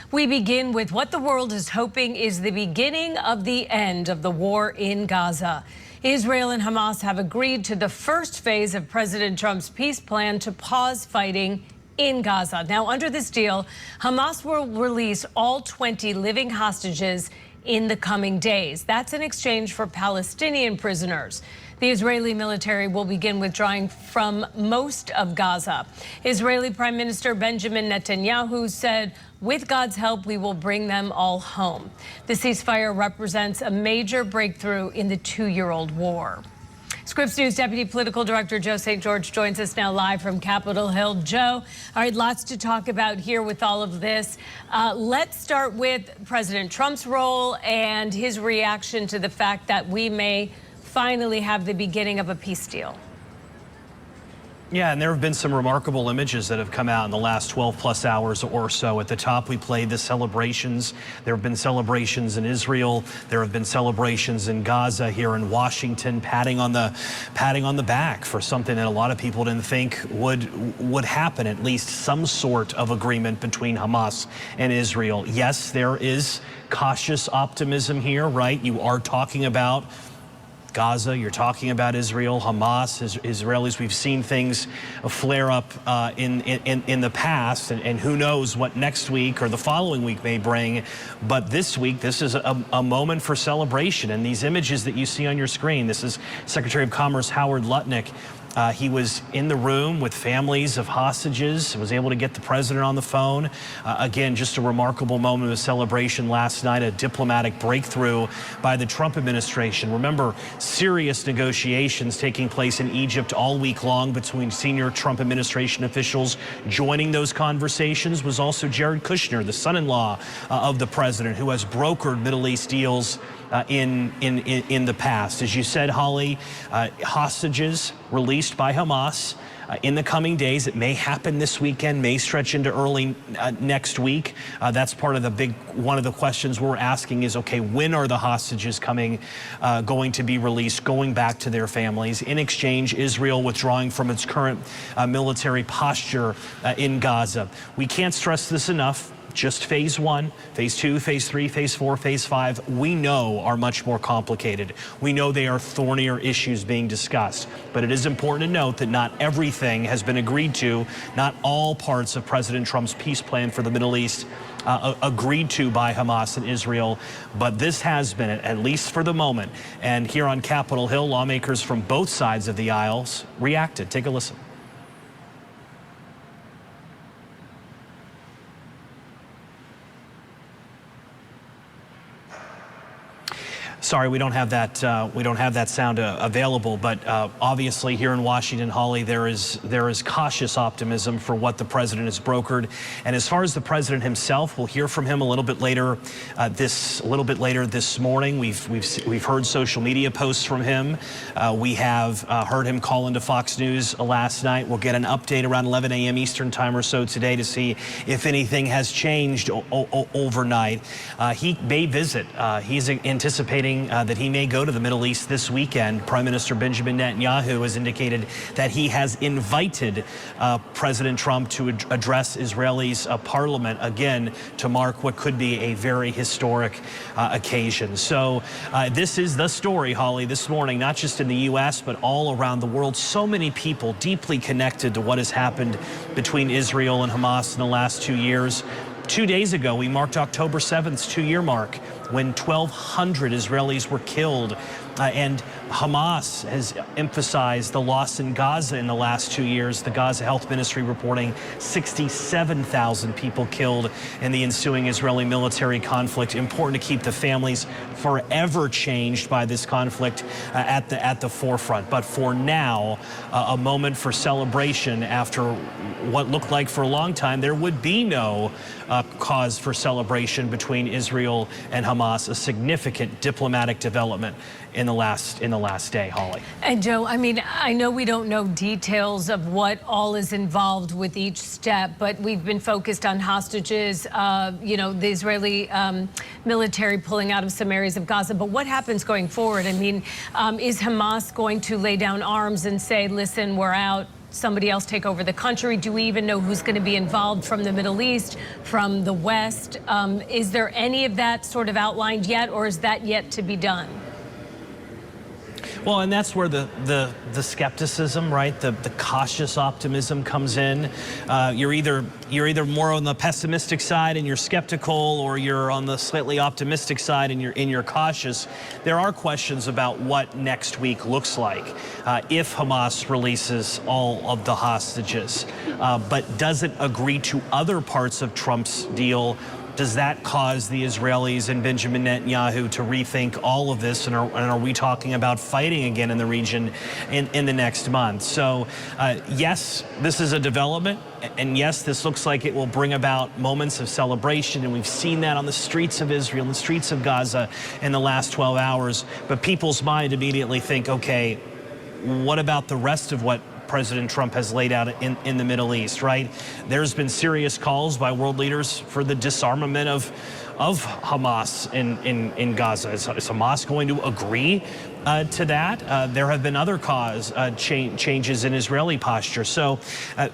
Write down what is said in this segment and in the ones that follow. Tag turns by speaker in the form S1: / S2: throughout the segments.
S1: We begin with what the world is hoping is the beginning of the end of the war in Gaza. Israel and Hamas have agreed to the first phase of President Trump's peace plan to pause fighting in Gaza. Now, under this deal, Hamas will release all 20 living hostages in the coming days. That's in exchange for Palestinian prisoners. The Israeli military will begin withdrawing from most of Gaza. Israeli Prime Minister Benjamin Netanyahu said, "With God's help, we will bring them all home." The ceasefire represents a major breakthrough in the two-year-old war. Scripps News Deputy Political Director Joe St. George joins us now live from Capitol Hill. Joe, all right, lots to talk about here with all of this. Let's start with President Trump's role and his reaction to the fact that we may finally have the beginning of a peace deal.
S2: Yeah, and there have been some remarkable images that have come out in the last 12 plus hours or so. At the top, we played the celebrations. There have been celebrations in Israel. There have been celebrations in Gaza, here in Washington, patting on the back for something that a lot of people didn't think would happen, at least some sort of agreement between Hamas and Israel. Yes, there is cautious optimism here, right? You are talking about Gaza, you're talking about Israel, Hamas, Israelis. We've seen things flare up in the past, and who knows what next week or the following week may bring. But this week, this is a moment for celebration. And these images that you see on your screen, this is Secretary of Commerce Howard Lutnick. He was in the room with families of hostages, was able to get the president on the phone. Again, just a remarkable moment of celebration last night, a diplomatic breakthrough by the Trump administration. Remember, serious negotiations taking place in Egypt all week long between senior Trump administration officials. Joining those conversations was also Jared Kushner, the son-in-law of the president, who has brokered Middle East deals in the past. As you said, Holly, hostages released by Hamas in the coming days. It may happen this weekend, may stretch into early next week. That's part of one of the questions we're asking is, okay, when are the hostages going to be released, going back to their families? In exchange, Israel withdrawing from its current military posture in Gaza. We can't stress this enough. Just phase 1, phase 2, phase 3, phase 4, phase 5, we know are much more complicated. We know they are thornier issues being discussed. But it is important to note that not everything has been agreed to. Not all parts of President Trump's peace plan for the Middle East agreed to by Hamas and Israel. But this has been, at least for the moment. And here on Capitol Hill, lawmakers from both sides of the aisles reacted. Take a listen. Sorry, we don't have that sound available, but obviously here in Washington, Holly, there is cautious optimism for what the president has brokered. And as far as the president himself, we'll hear from him a little bit later this morning. We've heard social media posts from him. We have heard him call into Fox News last night. We'll get an update around 11 a.m. Eastern time or so today to see if anything has changed overnight. He may visit. He's anticipating that he may go to the Middle East this weekend. Prime Minister Benjamin Netanyahu has indicated that he has invited President Trump to address Israel's parliament again to mark what could be a very historic occasion. So this is the story, Holly, this morning, not just in the U.S., but all around the world. So many people deeply connected to what has happened between Israel and Hamas in the last 2 years. 2 days ago, we marked October 7th's two-year mark when 1,200 Israelis were killed. And Hamas has emphasized the loss in Gaza in the last 2 years. The Gaza Health Ministry reporting 67,000 people killed in the ensuing Israeli military conflict. Important to keep the families forever changed by this conflict at the forefront. But for now, a moment for celebration after what looked like for a long time there would be no cause for celebration between Israel and Hamas. A significant diplomatic development in the last day, Holly.
S1: And Joe, I mean, I know we don't know details of what all is involved with each step, but we've been focused on hostages, you know, the Israeli military pulling out of some areas of Gaza. But what happens going forward? I mean, is Hamas going to lay down arms and say, listen, we're out, somebody else take over the country? Do we even know who's going to be involved from the Middle East, from the West? Is there any of that sort of outlined yet, or is that yet to be done?
S2: Well, and that's where the skepticism, right, the cautious optimism comes in. You're either more on the pessimistic side and you're skeptical, or you're on the slightly optimistic side and you're cautious. There are questions about what next week looks like if Hamas releases all of the hostages, but doesn't agree to other parts of Trump's deal. Does that cause the Israelis and Benjamin Netanyahu to rethink all of this? And are we talking about fighting again in the region in the next month? So, yes, this is a development. And yes, this looks like it will bring about moments of celebration. And we've seen that on the streets of Israel and the streets of Gaza in the last 12 hours. But people's mind immediately think, OK, what about the rest of what President Trump has laid out in the Middle East, right? There's been serious calls by world leaders for the disarmament of Hamas in Gaza. Is Hamas going to agree to that? There have been other changes in Israeli posture. So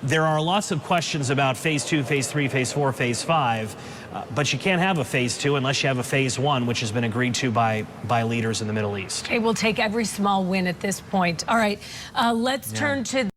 S2: there are lots of questions about phase 2, phase 3, phase 4, phase 5. But you can't have a phase 2 unless you have a phase 1, which has been agreed to by leaders in the Middle East.
S1: Okay, we'll take every small win at this point. All right, let's turn to